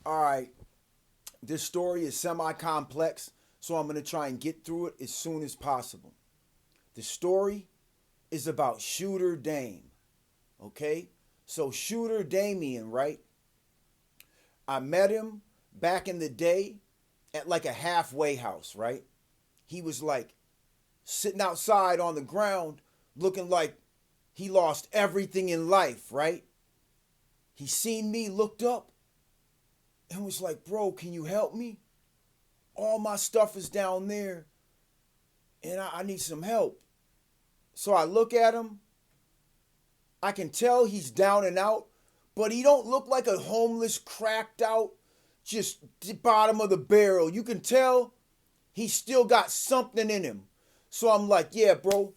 All right, this story is semi-complex, so I'm going to try and get through it as soon as possible. The story is about Shooter Dame, okay? So Shooter Damion, right? I met him back in the day at like a halfway house, right? He was like sitting outside on the ground looking like he lost everything in life, right? He seen me, looked up, and was like, bro, can you help me? All my stuff is down there, and I need some help. So I look at him. I can tell he's down and out, but he don't look like a homeless, cracked out, just the bottom of the barrel. You can tell he's still got something in him. So I'm like, yeah, bro,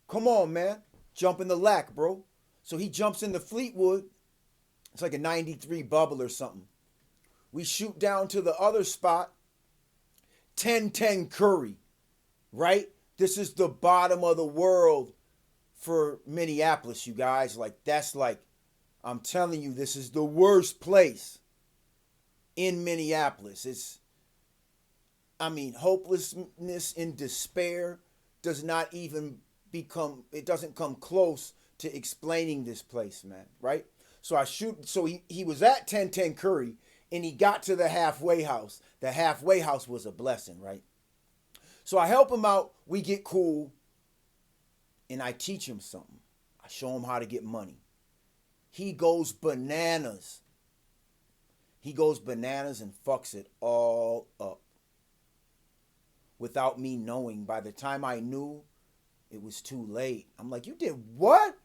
come on, man. Jump in the lack, bro. So he jumps in the Fleetwood. It's like a 93 bubble or something. We shoot down to the other spot, 1010 Curry, right? This is the bottom of the world for Minneapolis, you guys. I'm telling you, this is the worst place in Minneapolis. Hopelessness and despair does not even it doesn't come close to explaining this place, man, right? So he was at 1010 Curry and he got to the halfway house. The halfway house was a blessing, right? So I help him out, we get cool, and I teach him something. I show him how to get money. He goes bananas. He goes bananas and fucks it all up. Without me knowing, by the time I knew, it was too late. I'm like, you did what?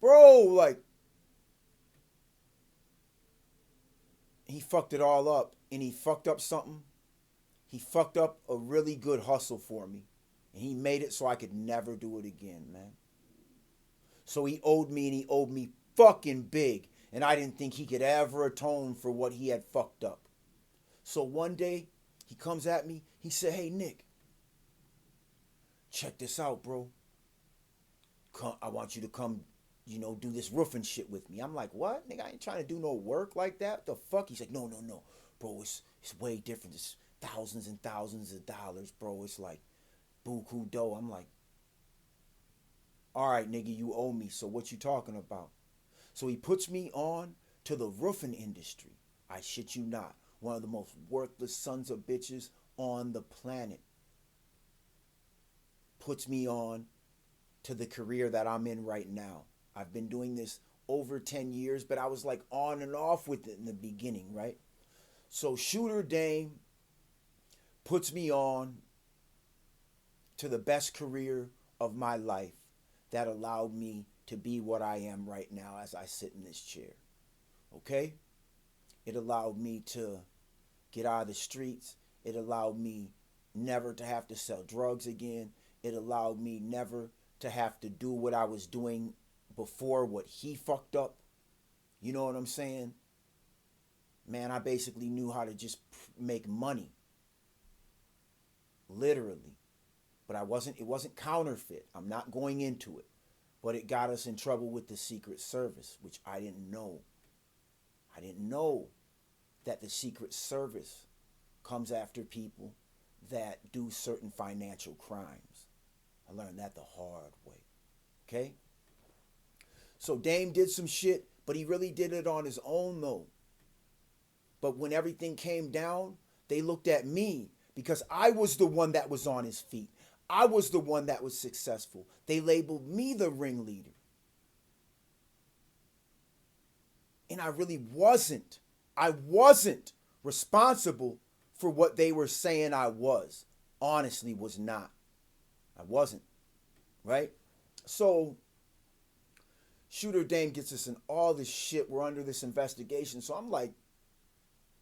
Bro, like, he fucked it all up. And he fucked up something. He fucked up a really good hustle for me. And he made it so I could never do it again, man. So he owed me, and he owed me fucking big. And I didn't think he could ever atone for what he had fucked up. So one day, he comes at me. He said, hey, Nick, check this out, bro. I want you to come, do this roofing shit with me. I'm like, what? Nigga, I ain't trying to do no work like that. The fuck? He's like, no. Bro, it's way different. It's thousands and thousands of dollars, bro. It's like buku dough. I'm like, all right, nigga, you owe me. So what you talking about? So he puts me on to the roofing industry. I shit you not. One of the most worthless sons of bitches on the planet. Puts me on to the career that I'm in right now. I've been doing this over 10 years, but I was like on and off with it in the beginning, right? So Shooter Dame puts me on to the best career of my life that allowed me to be what I am right now as I sit in this chair. Okay? It allowed me to get out of the streets. It allowed me never to have to sell drugs again. It allowed me never to have to do what I was doing before, what he fucked up. You know what I'm saying? Man, I basically knew how to just make money. Literally. But it wasn't counterfeit. I'm not going into it. But it got us in trouble with the Secret Service, which I didn't know. I didn't know that the Secret Service comes after people that do certain financial crimes. I learned that the hard way. Okay? So Dame did some shit, but he really did it on his own though. But when everything came down, they looked at me because I was the one that was on his feet. I was the one that was successful. They labeled me the ringleader. And I really wasn't. I wasn't responsible for what they were saying I was. Honestly, was not. I wasn't. Right? So, Shooter Dame gets us in all this shit. We're under this investigation. So I'm like,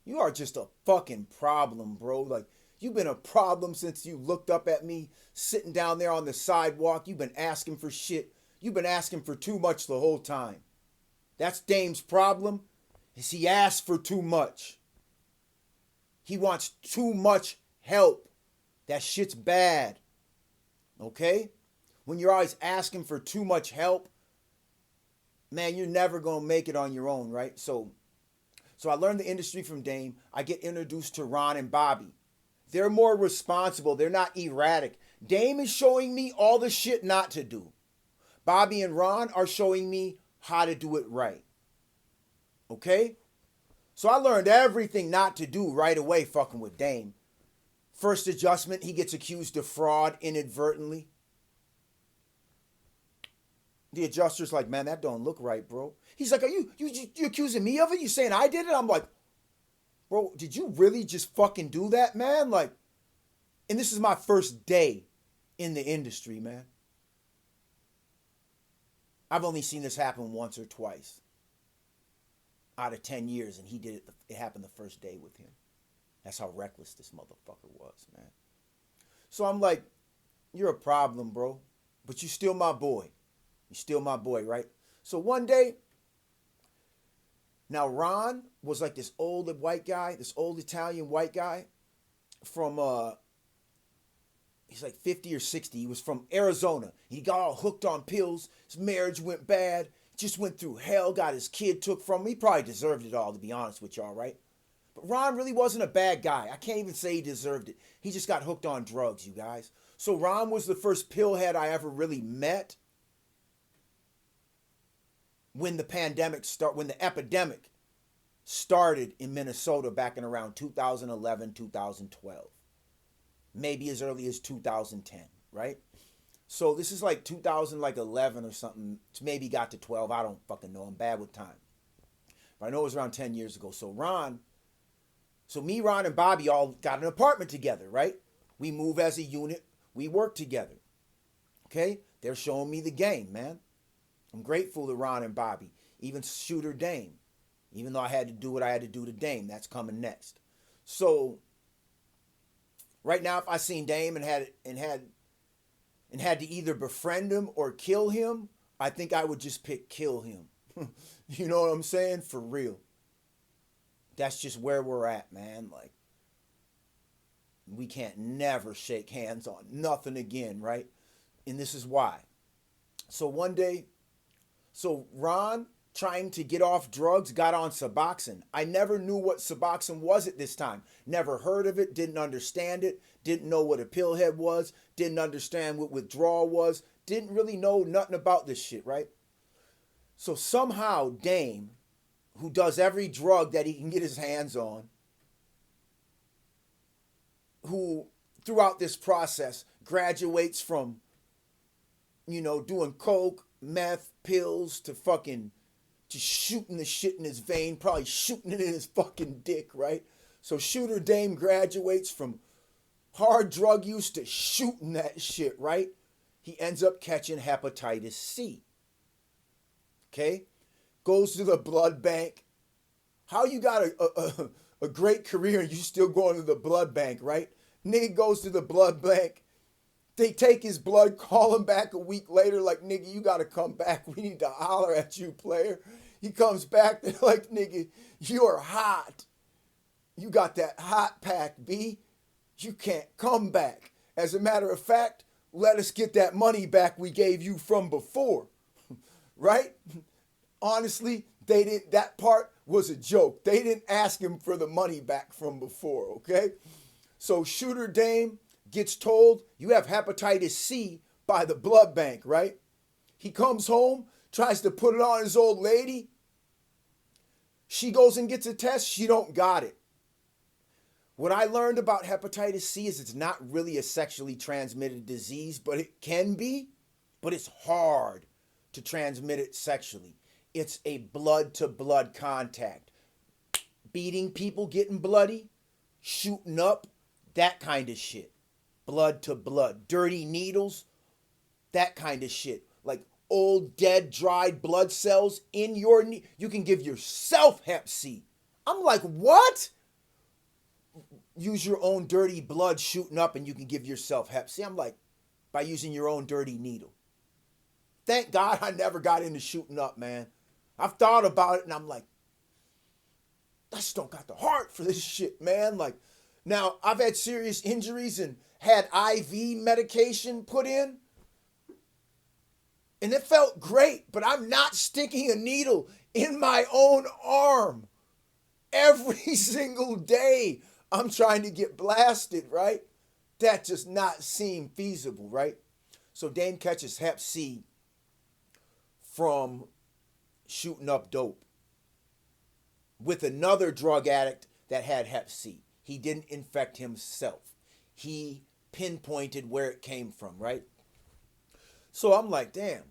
you are just a fucking problem, bro. Like, you've been a problem since you looked up at me sitting down there on the sidewalk. You've been asking for shit. You've been asking for too much the whole time. That's Dame's problem, is he asks for too much. He wants too much help. That shit's bad. Okay? When you're always asking for too much help, man, you're never going to make it on your own, right? So So I learned the industry from Dame. I get introduced to Ron and Bobby. They're more responsible. They're not erratic. Dame is showing me all the shit not to do. Bobby and Ron are showing me how to do it right. Okay? So I learned everything not to do right away fucking with Dame. First adjustment, he gets accused of fraud inadvertently. The adjuster's like, man, that don't look right, bro. He's like, are you accusing me of it? You saying I did it? I'm like, bro, did you really just fucking do that, man? Like, and this is my first day in the industry, man. I've only seen this happen once or twice out of 10 years, and he did it. It happened the first day with him. That's how reckless this motherfucker was, man. So I'm like, you're a problem, bro, but you still my boy. You still my boy, right? So one day, now Ron was like this old white guy, this old Italian white guy from, he's like 50 or 60. He was from Arizona. He got all hooked on pills. His marriage went bad. Just went through hell, got his kid took from him. He probably deserved it all, to be honest with y'all, right? But Ron really wasn't a bad guy. I can't even say he deserved it. He just got hooked on drugs, you guys. So Ron was the first pillhead I ever really met when the epidemic started in Minnesota back in around 2011, 2012. Maybe as early as 2010, right? So this is like 2011 or something. It's maybe got to 12. I don't fucking know. I'm bad with time. But I know it was around 10 years ago. So me, Ron, and Bobby all got an apartment together, right? We move as a unit. We work together. Okay? They're showing me the game, man. I'm grateful to Ron and Bobby. Even Shooter Dame. Even though I had to do what I had to do to Dame. That's coming next. So right now, if I seen Dame and had to either befriend him or kill him, I think I would just pick kill him. You know what I'm saying? For real. That's just where we're at, man. Like, we can't never shake hands on nothing again, right? And this is why. So one day, Ron, trying to get off drugs, got on Suboxone. I never knew what Suboxone was at this time. Never heard of it, didn't understand it, didn't know what a pillhead was, didn't understand what withdrawal was, didn't really know nothing about this shit, right? So somehow Dame, who does every drug that he can get his hands on, who throughout this process graduates from, doing coke, meth, pills, to fucking just shooting the shit in his vein, probably shooting it in his fucking dick, right? So Shooter Dame graduates from hard drug use to shooting that shit, right? He ends up catching hepatitis C. Okay? Goes to the blood bank. How you got a great career and you still going to the blood bank, right? Nigga goes to the blood bank. They take his blood, call him back a week later, like, nigga, you got to come back. We need to holler at you, player. He comes back, they're like, nigga, you're hot. You got that hot pack, B. You can't come back. As a matter of fact, let us get that money back we gave you from before. Right? Honestly, that part was a joke. They didn't ask him for the money back from before, okay? So Shooter Dame gets told, you have hepatitis C by the blood bank, right? He comes home, tries to put it on his old lady. She goes and gets a test. She don't got it. What I learned about hepatitis C is it's not really a sexually transmitted disease, but it can be, but it's hard to transmit it sexually. It's a blood-to-blood contact. Beating people, getting bloody, shooting up, that kind of shit. Blood to blood. Dirty needles, that kind of shit. Like old, dead, dried blood cells in your knee. You can give yourself hep C. I'm like, what? Use your own dirty blood shooting up and you can give yourself hep C. I'm like, by using your own dirty needle. Thank God I never got into shooting up, man. I've thought about it and I'm like, I just don't got the heart for this shit, man. Like, now I've had serious injuries and had IV medication put in. And it felt great, but I'm not sticking a needle in my own arm Every single day I'm trying to get blasted, right? That just not seem feasible, right? So Dame catches Hep C from shooting up dope with another drug addict that had Hep C. He didn't infect himself. He pinpointed where it came from, right? So I'm like, damn,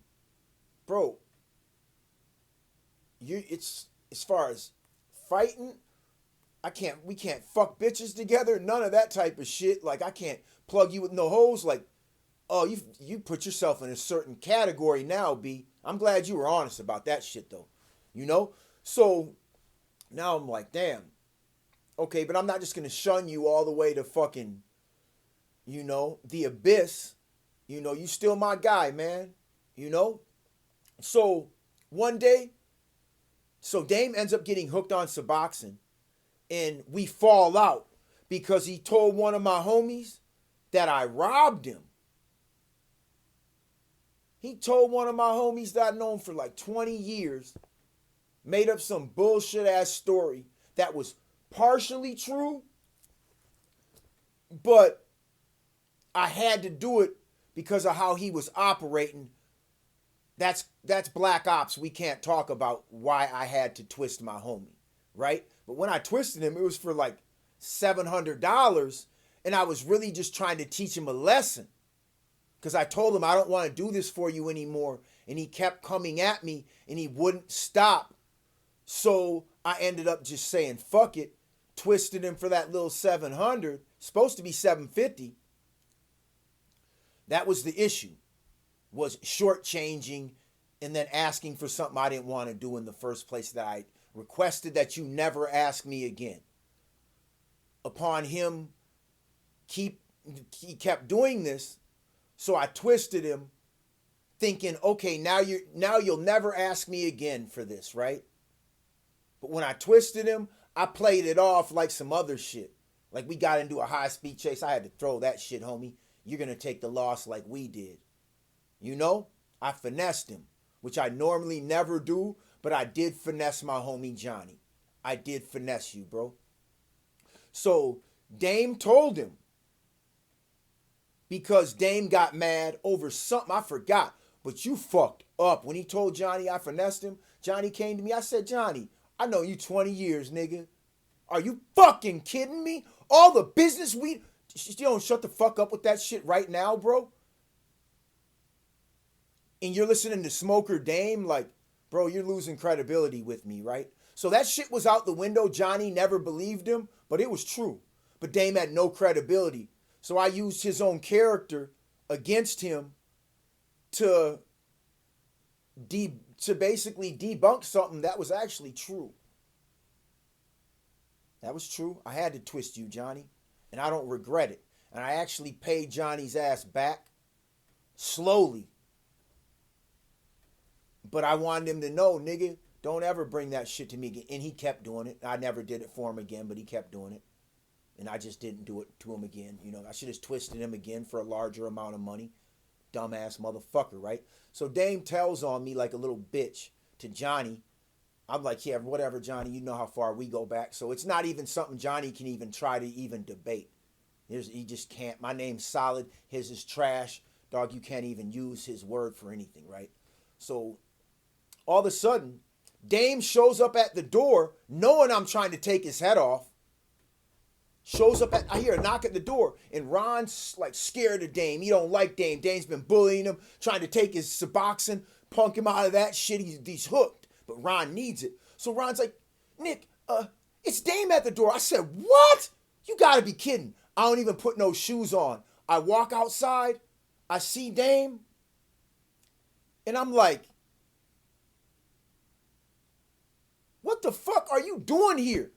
bro, it's as far as fighting, we can't fuck bitches together, none of that type of shit. Like, I can't plug you with no hoes. Like, oh, you put yourself in a certain category now, B. I'm glad you were honest about that shit though. You know? So now I'm like, damn. Okay, but I'm not just gonna shun you all the way to fucking, the abyss. You still my guy, man. So one day, so Dame ends up getting hooked on Suboxone, and we fall out because he told one of my homies that I robbed him. He told one of my homies that I'd known for like 20 years, made up some bullshit ass story that was partially true, but I had to do it because of how he was operating. That's black ops. We can't talk about why I had to twist my homie, right? But when I twisted him, it was for like $700, and I was really just trying to teach him a lesson. Because I told him I don't want to do this for you anymore. And he kept coming at me and he wouldn't stop. So I ended up just saying, fuck it. Twisted him for that little 700. Supposed to be 750. That was the issue. Was shortchanging and then asking for something I didn't want to do in the first place, that I requested that you never ask me again. Upon him, he kept doing this. So I twisted him, thinking, okay, now you'll never ask me again for this, right? But when I twisted him, I played it off like some other shit. Like we got into a high-speed chase. I had to throw that shit, homie. You're going to take the loss like we did. I finessed him, which I normally never do, but I did finesse my homie Johnny. I did finesse you, bro. So Dame told him, because Dame got mad over something I forgot, but you fucked up. When he told Johnny I finessed him, Johnny came to me. I said, Johnny, I know you 20 years, nigga. Are you fucking kidding me? All the business you don't shut the fuck up with that shit right now, bro. And you're listening to Smoker Dame, like, bro, you're losing credibility with me, right? So that shit was out the window. Johnny never believed him, but it was true. But Dame had no credibility. So I used his own character against him to basically debunk something that was actually true. That was true. I had to twist you, Johnny, and I don't regret it. And I actually paid Johnny's ass back slowly. But I wanted him to know, nigga, don't ever bring that shit to me again. And he kept doing it. I never did it for him again, but he kept doing it. And I just didn't do it to him again. I should have twisted him again for a larger amount of money. Dumbass motherfucker, right? So Dame tells on me like a little bitch to Johnny. I'm like, yeah, whatever, Johnny. You know how far we go back. So it's not even something Johnny can even try to even debate. He just can't. My name's solid. His is trash. Dog, you can't even use his word for anything, right? So all of a sudden, Dame shows up at the door knowing I'm trying to take his head off. I hear a knock at the door, and Ron's like scared of Dame. He don't like Dame. Dame's been bullying him, trying to take his Suboxone, punk him out of that shit. He's hooked, but Ron needs it. So Ron's like, Nick, it's Dame at the door. I said, what? You gotta be kidding. I don't even put no shoes on. I walk outside, I see Dame, and I'm like, what the fuck are you doing here?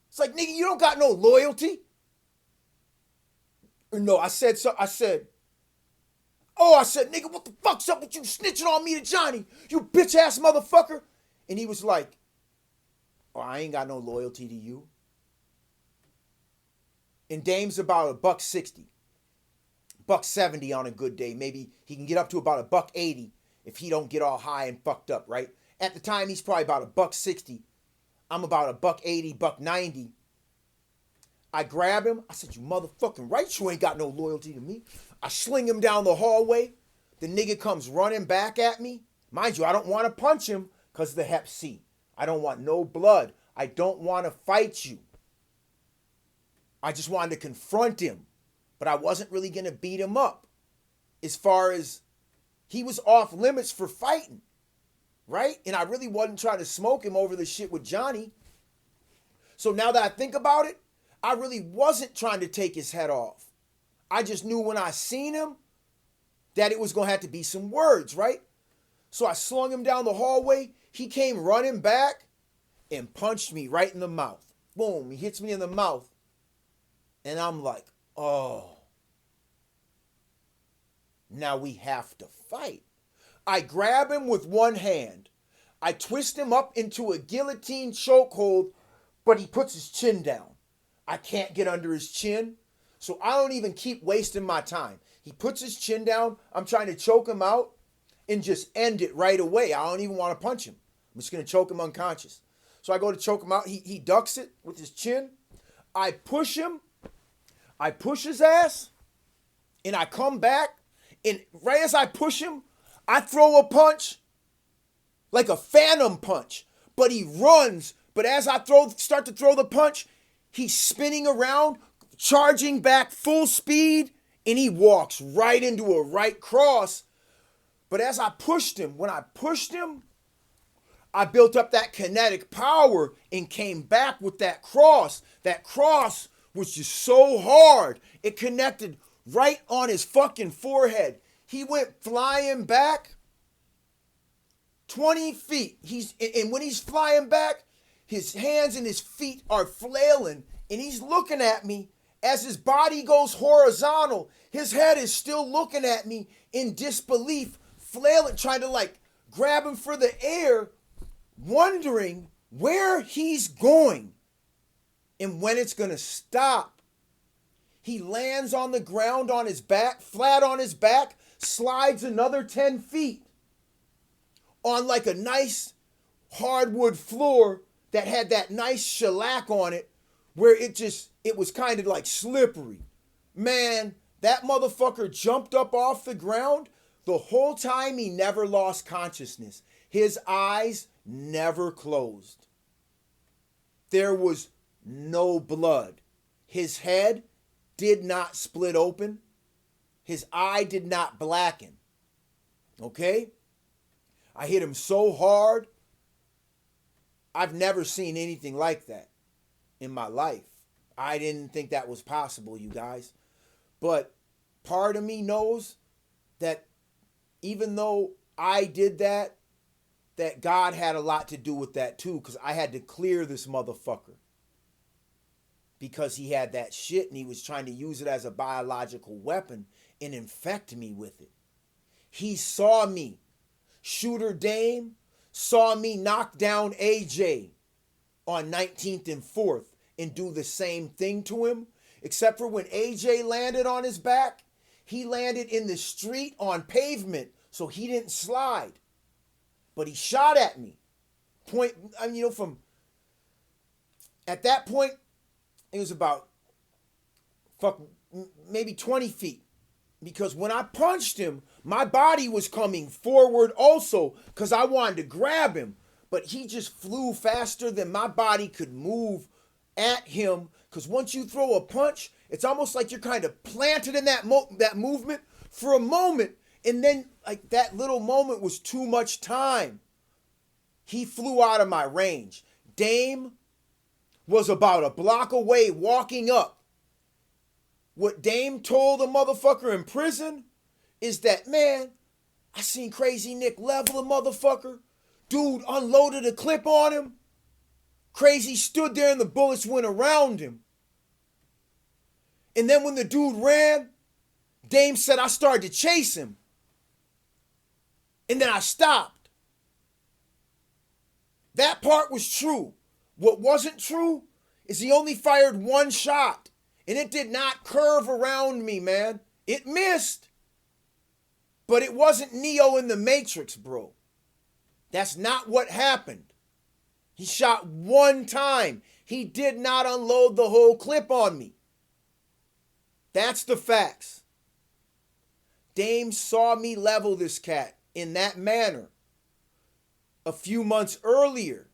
It's like, nigga, you don't got no loyalty. No, I said, nigga, what the fuck's up with you snitching on me to Johnny? You bitch ass motherfucker. And he was like, oh, I ain't got no loyalty to you. And Dame's about $160, $170 on a good day. Maybe he can get up to about $180 if he don't get all high and fucked up, right? At the time, he's probably about $160. I'm about a $180, $190. I grab him. I said, you motherfucking right, you ain't got no loyalty to me. I sling him down the hallway. The nigga comes running back at me. Mind you, I don't want to punch him because of the hep C. I don't want no blood. I don't want to fight you. I just wanted to confront him. But I wasn't really going to beat him up. As far as he was off limits for fighting. Right? And I really wasn't trying to smoke him over the shit with Johnny. So now that I think about it, I really wasn't trying to take his head off. I just knew when I seen him that it was going to have to be some words, right? So I slung him down the hallway. He came running back and punched me right in the mouth. Boom, he hits me in the mouth. And I'm like, oh, now we have to fight. I grab him with one hand. I twist him up into a guillotine chokehold, but he puts his chin down. I can't get under his chin, so I don't even keep wasting my time. He puts his chin down. I'm trying to choke him out and just end it right away. I don't even want to punch him. I'm just going to choke him unconscious. So I go to choke him out. He ducks it with his chin. I push him. I push his ass, and I come back, and right as I push him, I throw a punch, like a phantom punch, but he runs. But as I start to throw the punch, he's spinning around, charging back full speed, and he walks right into a right cross. But as I pushed him, when I pushed him, I built up that kinetic power and came back with that cross. That cross was just so hard. It connected right on his fucking forehead. He went flying back 20 feet. And when he's flying back, his hands and his feet are flailing, and he's looking at me as his body goes horizontal. His head is still looking at me in disbelief, flailing, trying to like grab him for the air, wondering where he's going and when it's going to stop. He lands on the ground on his back, flat on his back, slides another 10 feet on like a nice hardwood floor that had that nice shellac on it where it was kind of like slippery. Man, that motherfucker jumped up off the ground. The whole time he never lost consciousness. His eyes never closed. There was no blood. His head did not split open. His eye did not blacken. Okay? I hit him so hard. I've never seen anything like that in my life. I didn't think that was possible, you guys. But part of me knows that even though I did that God had a lot to do with that too, because I had to clear this motherfucker. Because he had that shit and he was trying to use it as a biological weapon and infect me with it. He saw me. Shooter Dame saw me knock down AJ on 19th and 4th and do the same thing to him. Except for when AJ landed on his back, he landed in the street on pavement, so he didn't slide. But he shot at me. From at that point, it was about maybe 20 feet. Because when I punched him, my body was coming forward also because I wanted to grab him. But he just flew faster than my body could move at him. Because once you throw a punch, it's almost like you're kind of planted in that movement for a moment. And then like that little moment was too much time. He flew out of my range. Dame was about a block away walking up. What Dame told the motherfucker in prison is that, man, I seen Crazy Nick level a motherfucker. Dude unloaded a clip on him. Crazy stood there and the bullets went around him. And then when the dude ran, Dame said I started to chase him. And then I stopped. That part was true. What wasn't true is he only fired one shot. And it did not curve around me, man. It missed. But it wasn't Neo in the Matrix, bro. That's not what happened. He shot one time. He did not unload the whole clip on me. That's the facts. Dame saw me level this cat in that manner a few months earlier,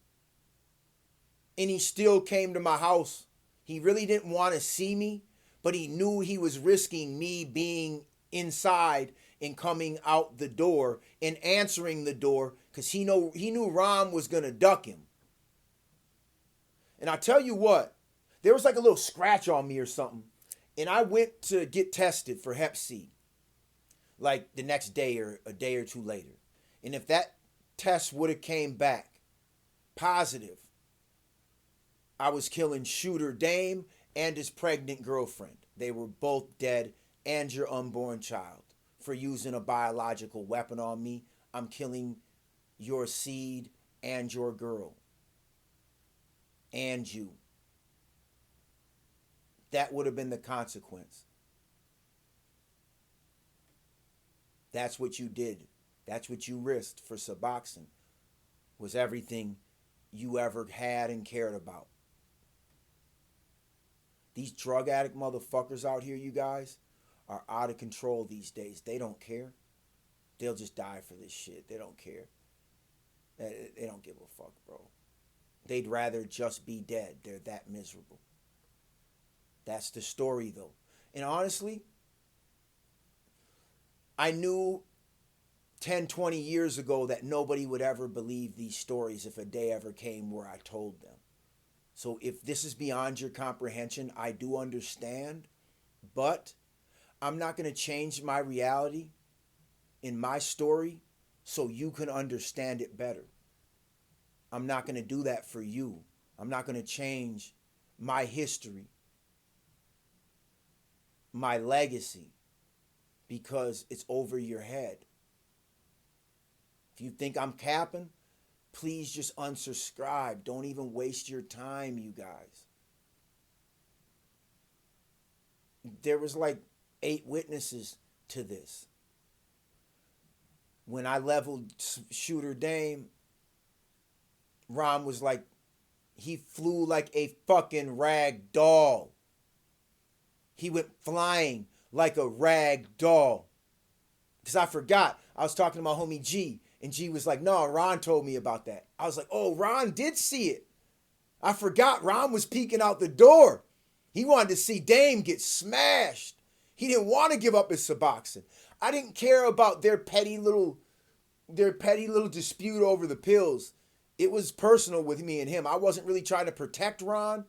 and he still came to my house. He really didn't want to see me, but he knew he was risking me being inside and coming out the door and answering the door because he knew Rom was going to duck him. And I tell you what, there was like a little scratch on me or something, and I went to get tested for Hep C like the next day or a day or two later. And if that test would have came back positive, I was killing Shooter Dame and his pregnant girlfriend. They were both dead, and your unborn child. For using a biological weapon on me, I'm killing your seed and your girl. And you. That would have been the consequence. That's what you did. That's what you risked for Suboxone. Was everything you ever had and cared about. These drug addict motherfuckers out here, you guys, are out of control these days. They don't care. They'll just die for this shit. They don't care. They don't give a fuck, bro. They'd rather just be dead. They're that miserable. That's the story, though. And honestly, I knew 10, 20 years ago that nobody would ever believe these stories if a day ever came where I told them. So if this is beyond your comprehension, I do understand, but I'm not going to change my reality in my story so you can understand it better. I'm not going to do that for you. I'm not going to change my history, my legacy, because it's over your head. If you think I'm capping, please just unsubscribe. Don't even waste your time, you guys. There was like 8 witnesses to this. When I leveled Shooter Dame, Ron was like, he flew like a fucking rag doll. He went flying like a rag doll. Because I forgot. I was talking to my homie G. And G was like, no, Ron told me about that. I was like, oh, Ron did see it. I forgot Ron was peeking out the door. He wanted to see Dame get smashed. He didn't want to give up his Suboxone. I didn't care about their petty little dispute over the pills. It was personal with me and him. I wasn't really trying to protect Ron,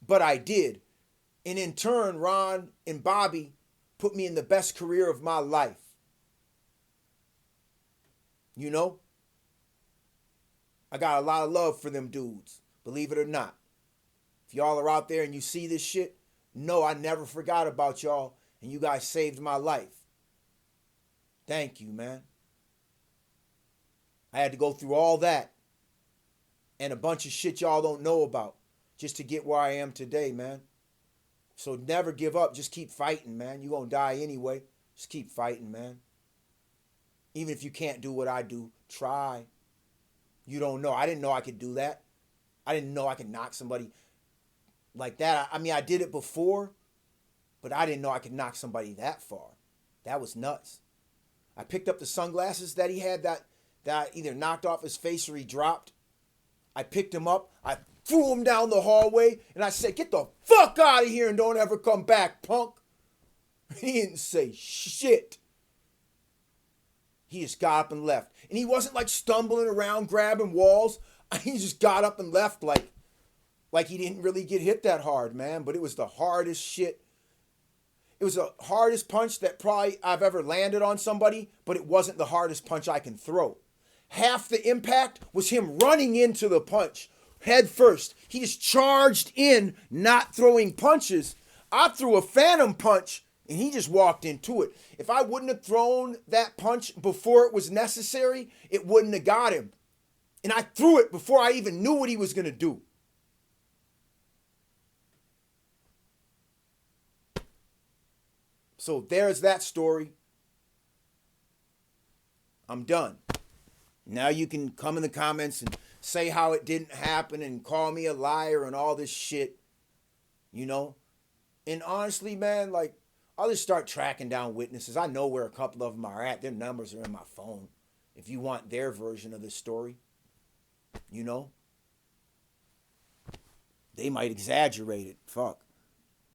but I did. And in turn, Ron and Bobby put me in the best career of my life. You know? I got a lot of love for them dudes, believe it or not. If y'all are out there and you see this shit, know I never forgot about y'all, and you guys saved my life. Thank you, man. I had to go through all that and a bunch of shit y'all don't know about just to get where I am today, man. So never give up. Just keep fighting, man. You're going to die anyway. Just keep fighting, man. Even if you can't do what I do, try. You don't know. I didn't know I could do that. I didn't know I could knock somebody like that. I mean, I did it before, but I didn't know I could knock somebody that far. That was nuts. I picked up the sunglasses that he had that I either knocked off his face or he dropped. I picked him up. I threw him down the hallway, and I said, get the fuck out of here and don't ever come back, punk. He didn't say shit. He just got up and left. And he wasn't like stumbling around grabbing walls. He just got up and left like he didn't really get hit that hard, man. But it was the hardest shit. It was the hardest punch that probably I've ever landed on somebody, but it wasn't the hardest punch I can throw. Half the impact was him running into the punch head first. He just charged in, not throwing punches. I threw a phantom punch, and he just walked into it. If I wouldn't have thrown that punch before it was necessary, it wouldn't have got him. And I threw it before I even knew what he was going to do. So there's that story. I'm done. Now you can come in the comments and say how it didn't happen and call me a liar and all this shit, you know? And honestly, man, like, I'll just start tracking down witnesses. I know where a couple of them are at. Their numbers are in my phone. If you want their version of the story, you know? They might exaggerate it. Fuck.